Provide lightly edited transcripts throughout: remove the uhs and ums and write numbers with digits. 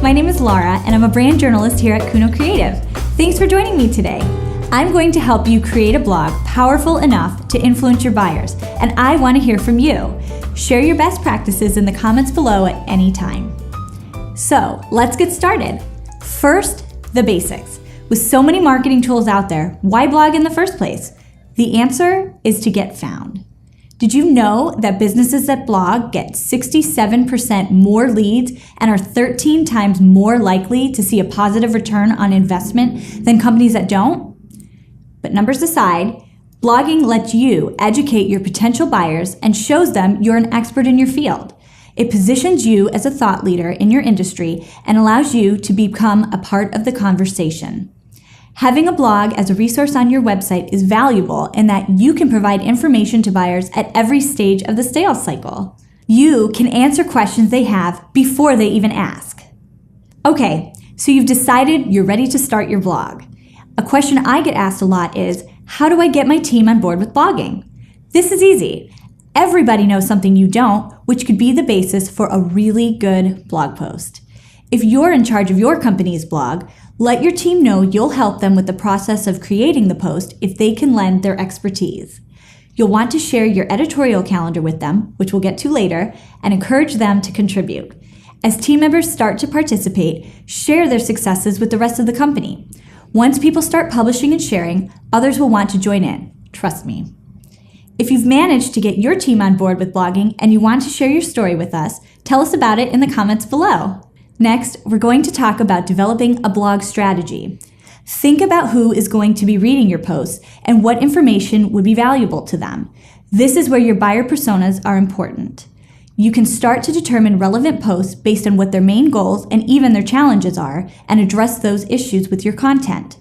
my name is Laura and I'm a brand journalist here at Kuno Creative. Thanks for joining me today. I'm going to help you create a blog powerful enough to influence your buyers, and I want to hear from you. Share your best practices in the comments below at any time. So let's get started. First, the basics. With so many marketing tools out there, why blog in the first place? The answer is to get found. Did you know that businesses that blog get 67% more leads and are 13 times more likely to see a positive return on investment than companies that don't? But numbers aside, blogging lets you educate your potential buyers and shows them you're an expert in your field. It positions you as a thought leader in your industry and allows you to become a part of the conversation. Having a blog as a resource on your website is valuable in that you can provide information to buyers at every stage of the sales cycle. You can answer questions they have before they even ask. Okay, so you've decided you're ready to start your blog. A question I get asked a lot is, how do I get my team on board with blogging? This is easy. Everybody knows something you don't, which could be the basis for a really good blog post. If you're in charge of your company's blog, let your team know you'll help them with the process of creating the post if they can lend their expertise. You'll want to share your editorial calendar with them, which we'll get to later, and encourage them to contribute. As team members start to participate, share their successes with the rest of the company. Once people start publishing and sharing, others will want to join in. Trust me. If you've managed to get your team on board with blogging and you want to share your story with us, tell us about it in the comments below. Next, we're going to talk about developing a blog strategy. Think about who is going to be reading your posts and what information would be valuable to them. This is where your buyer personas are important. You can start to determine relevant posts based on what their main goals and even their challenges are and address those issues with your content.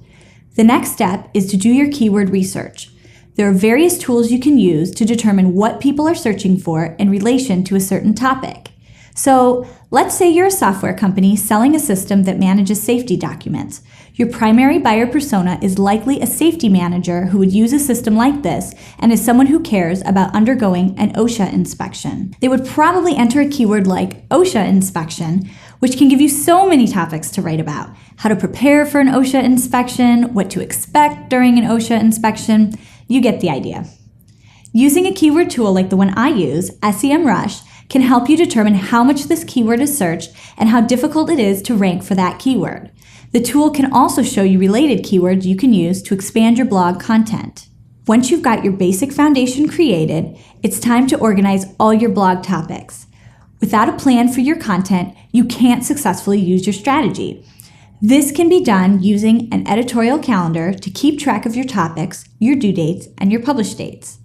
The next step is to do your keyword research. There are various tools you can use to determine what people are searching for in relation to a certain topic. So let's say you're a software company selling a system that manages safety documents. Your primary buyer persona is likely a safety manager who would use a system like this and is someone who cares about undergoing an OSHA inspection. They would probably enter a keyword like OSHA inspection, which can give you so many topics to write about. How to prepare for an OSHA inspection, what to expect during an OSHA inspection. You get the idea. Using a keyword tool like the one I use, SEMrush, can help you determine how much this keyword is searched and how difficult it is to rank for that keyword. The tool can also show you related keywords you can use to expand your blog content. Once you've got your basic foundation created, it's time to organize all your blog topics. Without a plan for your content, you can't successfully use your strategy. This can be done using an editorial calendar to keep track of your topics, your due dates, and your publish dates.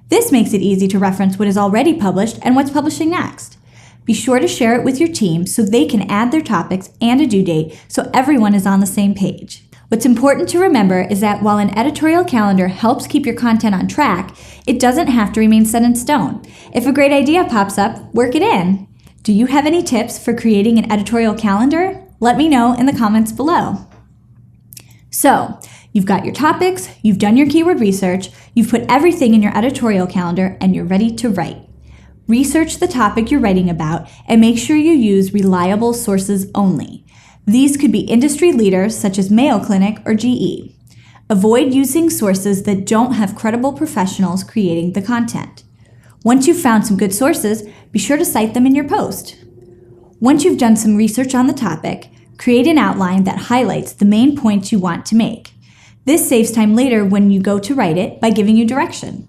This makes it easy to reference what is already published and what's publishing next. Be sure to share it with your team so they can add their topics and a due date so everyone is on the same page. What's important to remember is that while an editorial calendar helps keep your content on track, it doesn't have to remain set in stone. If a great idea pops up, work it in. Do you have any tips for creating an editorial calendar? Let me know in the comments below. So, you've got your topics, you've done your keyword research, you've put everything in your editorial calendar, and you're ready to write. Research the topic you're writing about and make sure you use reliable sources only. These could be industry leaders such as Mayo Clinic or GE. Avoid using sources that don't have credible professionals creating the content. Once you've found some good sources, be sure to cite them in your post. Once you've done some research on the topic, create an outline that highlights the main points you want to make. This saves time later when you go to write it by giving you direction.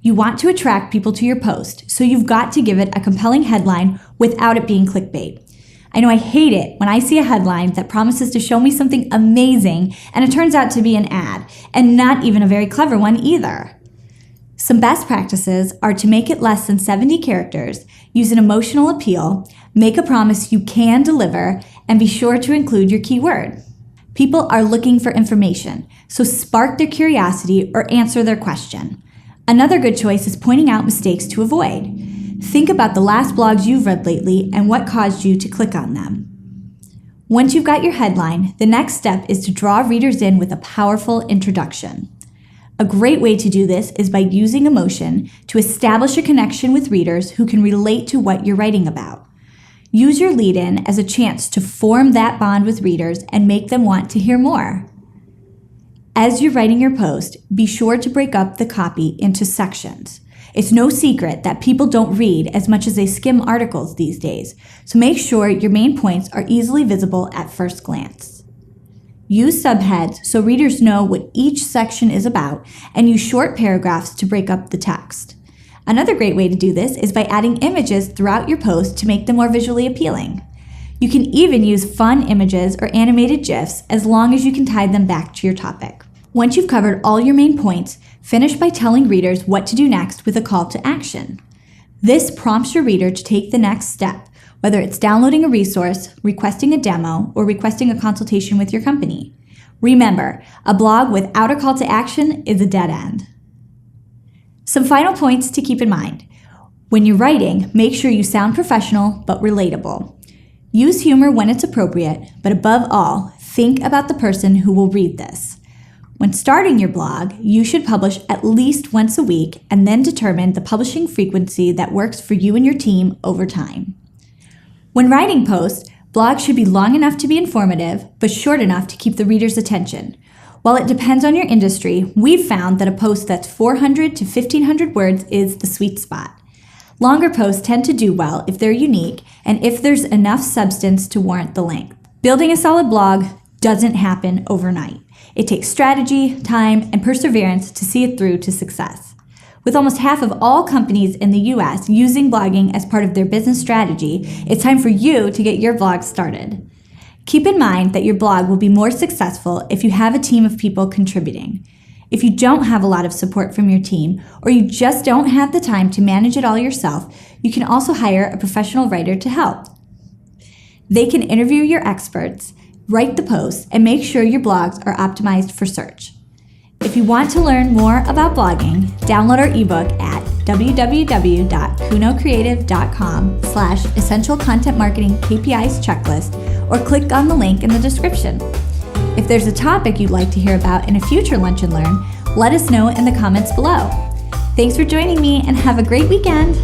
You want to attract people to your post, so you've got to give it a compelling headline without it being clickbait. I know I hate it when I see a headline that promises to show me something amazing and it turns out to be an ad, and not even a very clever one either. Some best practices are to make it less than 70 characters, use an emotional appeal, make a promise you can deliver, and be sure to include your keyword. People are looking for information, so spark their curiosity or answer their question. Another good choice is pointing out mistakes to avoid. Think about the last blogs you've read lately and what caused you to click on them. Once you've got your headline, the next step is to draw readers in with a powerful introduction. A great way to do this is by using emotion to establish a connection with readers who can relate to what you're writing about. Use your lead-in as a chance to form that bond with readers and make them want to hear more. As you're writing your post, be sure to break up the copy into sections. It's no secret that people don't read as much as they skim articles these days, so make sure your main points are easily visible at first glance. Use subheads so readers know what each section is about, and use short paragraphs to break up the text. Another great way to do this is by adding images throughout your post to make them more visually appealing. You can even use fun images or animated GIFs as long as you can tie them back to your topic. Once you've covered all your main points, finish by telling readers what to do next with a call to action. This prompts your reader to take the next step, whether it's downloading a resource, requesting a demo, or requesting a consultation with your company. Remember, a blog without a call to action is a dead end. Some final points to keep in mind. When you're writing, make sure you sound professional but relatable. Use humor when it's appropriate, but above all, think about the person who will read this. When starting your blog, you should publish at least once a week and then determine the publishing frequency that works for you and your team over time. When writing posts, blogs should be long enough to be informative, but short enough to keep the reader's attention. While it depends on your industry, we've found that a post that's 400 to 1,500 words is the sweet spot. Longer posts tend to do well if they're unique and if there's enough substance to warrant the length. Building a solid blog doesn't happen overnight. It takes strategy, time, and perseverance to see it through to success. With almost half of all companies in the US using blogging as part of their business strategy, it's time for you to get your blog started. Keep in mind that your blog will be more successful if you have a team of people contributing. If you don't have a lot of support from your team, or you just don't have the time to manage it all yourself, you can also hire a professional writer to help. They can interview your experts, write the posts, and make sure your blogs are optimized for search. If you want to learn more about blogging, download our ebook at www.kunocreative.com/essential content marketing KPIs checklist, or click on the link in the description. If there's a topic you'd like to hear about in a future Lunch and Learn, let us know in the comments below. Thanks for joining me and have a great weekend.